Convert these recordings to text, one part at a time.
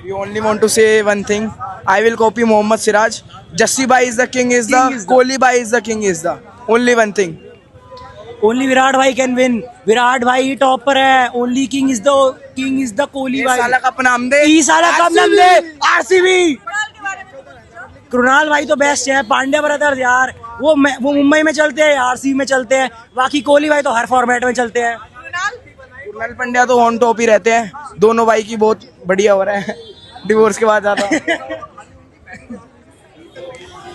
We only want to say one thing. I will copy Mohammad Siraj. Jassi bhai is the king is the. Kohli bhai is the king is the. Only one thing. Only Virat bhai can win. Virat bhai he topper है. Only king is the Kohli ये bhai. साला cup नाम दे. ई साला कब नाम दे? RCB. Krunal भाई तो best है. पांड्या ब्रदर्स यार वो मुंबई में चलते हैं, आरसीबी में चलते हैं. बाकी कोहली भाई तो हर फॉर्मेट में चलते हैं. कुणाल पंड्या तो ऑन टॉप ही रहते हैं. दोनों भाई की बहुत बढ़िया हो रहा है. डिवोर्स के बाद ज्यादा.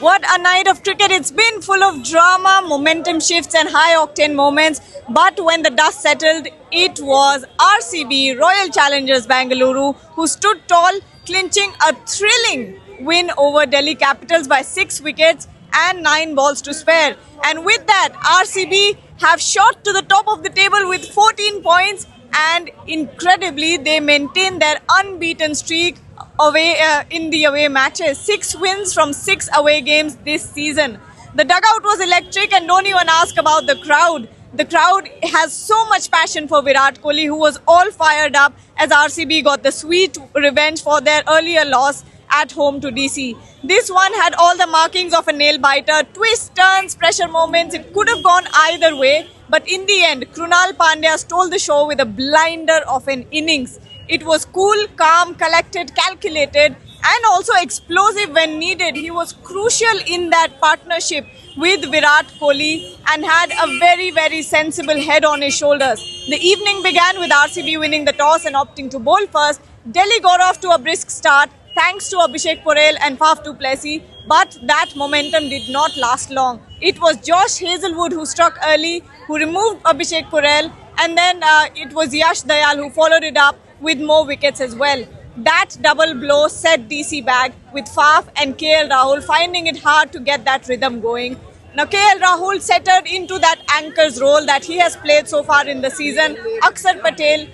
What a night of cricket. It's been full of drama, momentum shifts and high-octane moments. But when the dust settled, it was RCB, Royal Challengers Bengaluru, who stood tall, clinching a thrilling win over Delhi Capitals by 6 wickets and 9 balls to spare. And with that, RCB have shot to the top of the table with 14 points. And incredibly, they maintain their unbeaten streak away in the away matches. 6 wins from 6 away games this season. The dugout was electric, and don't even ask about the crowd. The crowd has so much passion for Virat Kohli, who was all fired up as RCB got the sweet revenge for their earlier loss at home to DC. This one had all the markings of a nail-biter. Twists, turns, pressure moments. It could have gone either way. But in the end, Krunal Pandya stole the show with a blinder of an innings. It was cool, calm, collected, calculated, and also explosive when needed. He was crucial in that partnership with Virat Kohli and had a very, very sensible head on his shoulders. The evening began with RCB winning the toss and opting to bowl first. Delhi got off to a brisk start thanks to Abhishek Porel and Faf du Plessis, but that momentum did not last long. It was Josh Hazelwood who struck early, who removed Abhishek Porel, and then it was Yash Dayal who followed it up with more wickets as well. That double blow set DC back, with Faf and KL Rahul finding it hard to get that rhythm going. Now KL Rahul settled into that anchor's role that he has played so far in the season. Akshar Patel,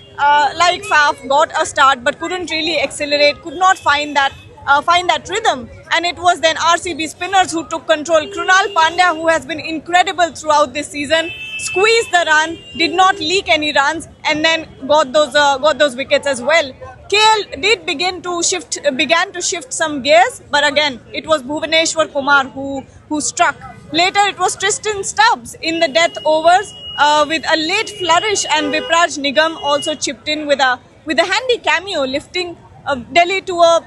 like Faf, got a start but couldn't really accelerate, could not find that rhythm. And it was then RCB spinners who took control. Krunal Pandya, who has been incredible throughout this season, squeezed the run, did not leak any runs, and then got those wickets as well. KL did began to shift some gears, but again it was Bhuvaneshwar Kumar who struck. Later it was Tristan Stubbs in the death overs with a late flourish, and Vipraj Nigam also chipped in with a handy cameo, lifting Delhi to a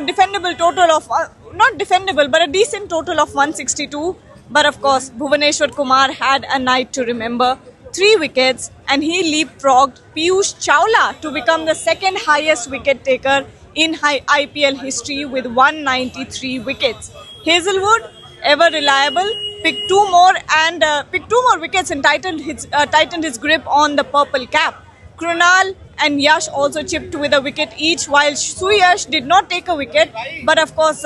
defendable total of not defendable but a decent total of 162. But of course, Bhuvaneshwar Kumar had a night to remember. 3 wickets, and he leapfrogged Piyush Chawla to become the second highest wicket taker in IPL history with 193 wickets. Hazelwood, ever reliable, picked two more wickets and tightened his grip on the purple cap. Krunal and Yash also chipped with a wicket each, while Suyash did not take a wicket, but of course,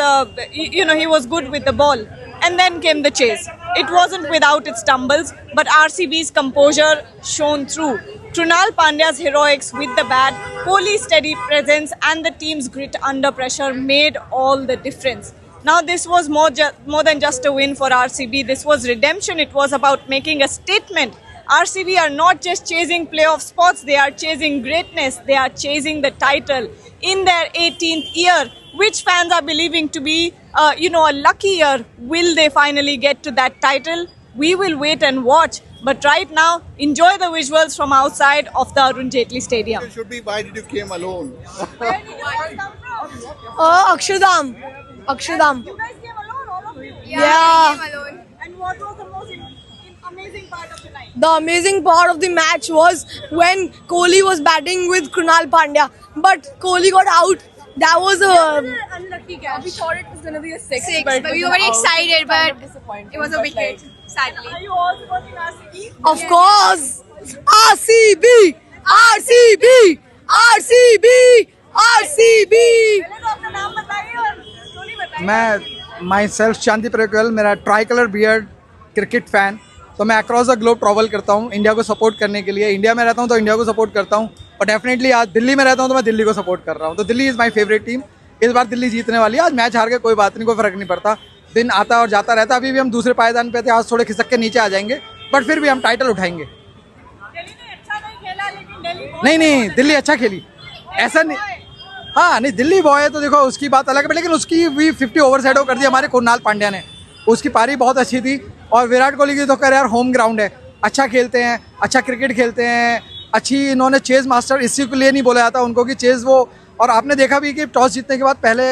he was good with the ball. And then came the chase. It wasn't without its stumbles, but RCB's composure shone through. Krunal Pandya's heroics with the bat, Kohli's steady presence, and the team's grit under pressure made all the difference. Now, this was more than just a win for RCB. This was redemption. It was about making a statement. RCB are not just chasing playoff spots, they are chasing greatness. They are chasing the title in their 18th year, which fans are believing to be, a lucky year. Will they finally get to that title? We will wait and watch. But right now, enjoy the visuals from outside of the Arun Jaitley Stadium. It should be, why did you came alone? Where did you guys come from? Akshardham. You guys came alone, all of you? Yeah. And what was the most amazing part of the night? The amazing part of the match was when Kohli was batting with Krunal Pandya, but Kohli got out. That was a unlucky catch. We thought it was going to be a 6, but we were very excited, but it was a wicket, sadly. Are you all supporting RCB? of course RCB, RCB, RCB, RCB. पहले तो अपना नाम बताइए और story बताइए. मैं my self शांति प्रकल, मेरा try colour beard cricket fan. तो मैं अक्रॉस द ग्लोब ट्रैवल करता हूँ इंडिया को सपोर्ट करने के लिए. इंडिया में रहता हूँ तो इंडिया को सपोर्ट करता हूँ, और डेफिनेटली आज दिल्ली में रहता हूँ तो मैं दिल्ली को सपोर्ट कर रहा हूँ. तो Delhi is my favourite team. इस बार दिल्ली जीतने वाली है. आज मैच हार के कोई बात नहीं, कोई फ़र्क नहीं पड़ता. दिन आता और जाता रहता. अभी भी हम दूसरे पायदान पे थे, आज थोड़े खिसक के नीचे आ जाएंगे, बट फिर भी हम टाइटल उठाएंगे. दिल्ली ने अच्छा नहीं खेला, लेकिन दिल्ली नहीं, दिल्ली अच्छा खेली. ऐसा नहीं, हाँ नहीं दिल्ली बॉय है तो देखो उसकी बात अलग है, लेकिन उसकी भी 50 ओवर साइड कर दी हमारे कुणाल पांड्या ने। उसकी पारी बहुत अच्छी थी। और विराट कोहली की तो कर यार होम ग्राउंड है, अच्छा खेलते हैं, अच्छा क्रिकेट खेलते हैं, अच्छी इन्होंने चेज मास्टर इसी के लिए नहीं बोला जाता उनको कि चेज वो। और आपने देखा भी कि टॉस जीतने के बाद पहले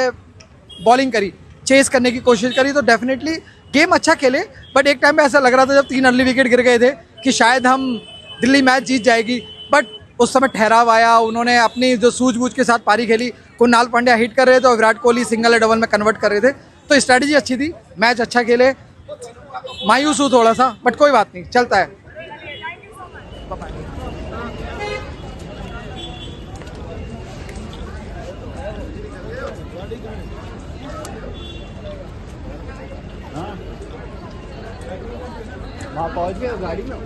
बॉलिंग करी, चेज करने की कोशिश करी, तो डेफिनेटली गेम अच्छा खेले। बट एक टाइम पे ऐसा लग रहा था जब 3 अर्ली विकेट गिर गए थे कि शायद हम दिल्ली मैच जीत जाएगी, बट उस समय ठहराव आया, उन्होंने अपनी जो सूझबूझ के साथ पारी खेली। कुणाल पांड्या हिट कर रहे थे और विराट कोहली सिंगल या डबल में कन्वर्ट कर रहे थे, तो स्ट्रैटेजी अच्छी थी, मैच अच्छा खेले। मायूस हूँ थोड़ा सा, बट कोई बात नहीं, चलता है। वहाँ पहुँच गए गाड़ी में।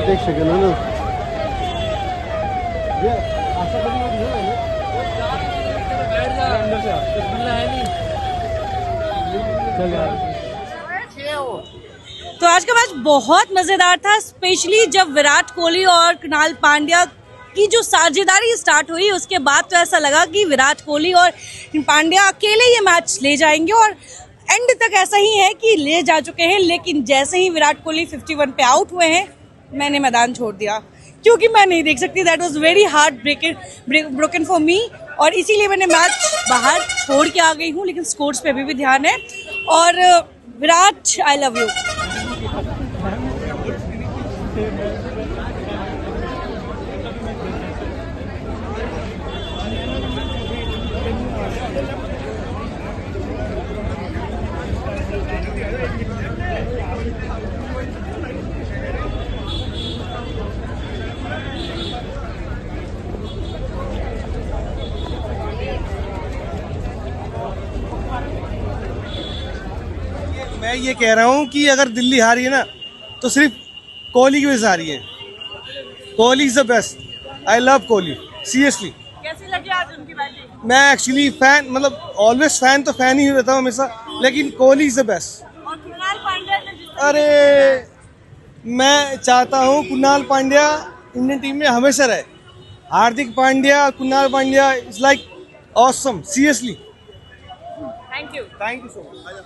देख सके ना ये आशा करी तो आज का मैच बहुत मजेदार था, स्पेशली जब विराट कोहली और कुणाल पांड्या की जो साझेदारी स्टार्ट हुई उसके बाद तो ऐसा लगा कि विराट कोहली और पांड्या अकेले ये मैच ले जाएंगे, और एंड तक ऐसा ही है कि ले जा चुके हैं। लेकिन जैसे ही विराट कोहली 51 पे आउट हुए हैं, मैंने मैदान छोड़ दिया क्योंकि मैं नहीं देख सकती। That was very heart broken for me, और इसीलिए मैंने मैच बाहर छोड़ के आ गई हूँ। लेकिन स्कोर्स पे अभी भी ध्यान है। और विराट, आई लव यू। मैं ये कह रहा हूँ कि अगर दिल्ली हारी है ना तो सिर्फ कोहली की वजह से हारी है। Kohli is the best, I love Kohli seriously. कैसी लगी आज उनकी बैटिंग? मैं एक्चुअली फैन, मतलब ऑलवेज फैन तो फैन ही रहता हूँ हमेशा, लेकिन कोहली इज द बेस्ट। और कुणाल पांड्या ने अरे मैं चाहता हूँ कुणाल पांड्या इंडियन टीम में हमेशा रहे। Hardik Pandya, Krunal Pandya is like awesome seriously. Thank you so much.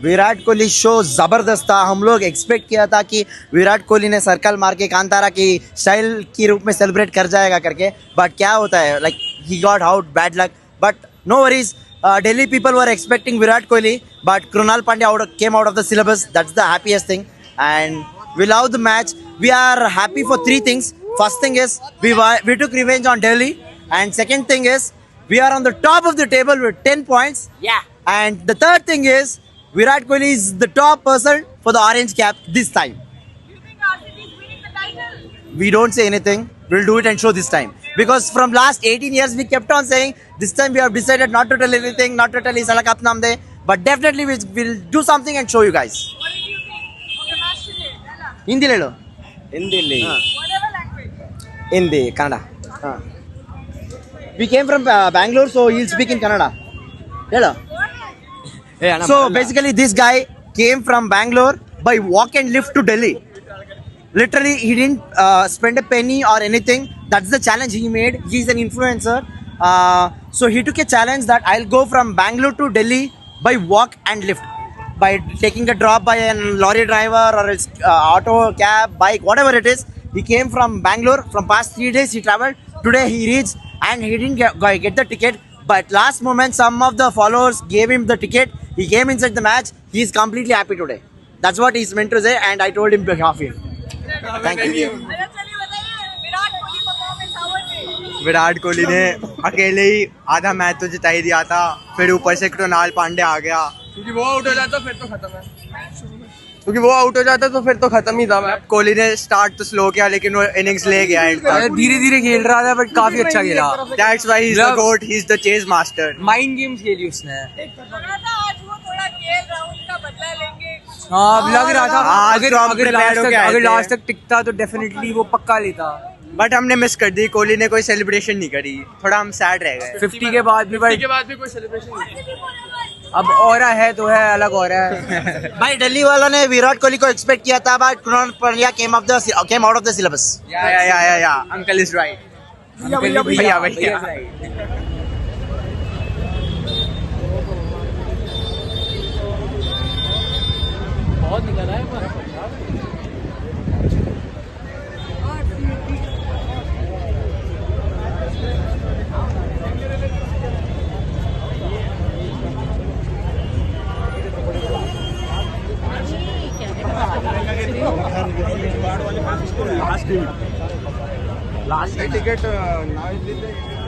Virat Kohli show ज़बरदस्त था। हम लोग एक्सपेक्ट किया था कि विराट कोहली ने सर्कल मार के कांतारा की स्टाइल के रूप में सेलिब्रेट कर जाएगा करके, बट क्या होता है, like he got out, bad luck, but no worries. Delhi people were expecting Virat Kohli, but Krunal Pandya came out of the syllabus. That's the happiest thing, and we love the match. We are happy for 3 things. First thing is we took revenge on Delhi, and second thing is we are on the top of the table with 10 points. Yeah. And the third thing is Virat Kohli is the top person for the orange cap this time. Do you think RCB is winning the title? We don't say anything. We'll do it and show this time. Because from last 18 years we kept on saying this time we have decided not to tell anything, not to tell Isala Cup Namde, but definitely we'll do something and show you guys. What did you think of the match today? Bella? Hindi le lo. Hindi le. Whatever language. Hindi, Kannada. We came from Bangalore, so he'll speak in Kannada. Hello. So basically this guy came from Bangalore by walk and lift to Delhi. Literally, he didn't spend a penny or anything. That's the challenge he made. He's an influencer. So he took a challenge that I'll go from Bangalore to Delhi by walk and lift. By taking a drop by a lorry driver or a auto, cab, bike, whatever it is. He came from Bangalore. From past 3 days he traveled. Today he reached and he didn't get the ticket. But last moment some of the followers gave him the ticket. He came inside the match. He is completely happy today. That's what he's meant to say, and I told him behalf him. Thank you. Virat Kohli ने अकेले ही आधा match तो जिता ही दिया था, फिर ऊपर से कृणाल पांडे आ गया, क्योंकि वो आउट हो जाता फिर तो खत्म ही था मैच। कोहली ने स्टार्ट तो स्लो किया लेकिन वो इनिंग्स ले गया एंड तक। धीरे धीरे खेल रहा था बट काफी अच्छा खेला। That's why he's the GOAT, he's the chase master. Mind games खेली उसने। हाँ, लग रहा था आज तो हम prepared होके आए अगर थे। लास्ट तक टिकता तो डेफिनेटली वो पक्का लेता। बट हमने मिस कर दी, कोहली ने कोई सेलिब्रेशन नहीं करी, थोड़ा हम सैड रह गए। 50 के बाद भी भाई कोई सेलिब्रेशन नहीं। अब ऑरा है तो है, अलग ऑरा है। भाई दिल्ली वालों ने विराट कोहली को एक्सपेक्ट किया था, but Krunal Pandya came out of the syllabus. या अंकल इज राइट। भैया लास्ट टिकट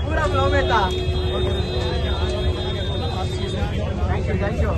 पूरा फ्लो में था। Thank you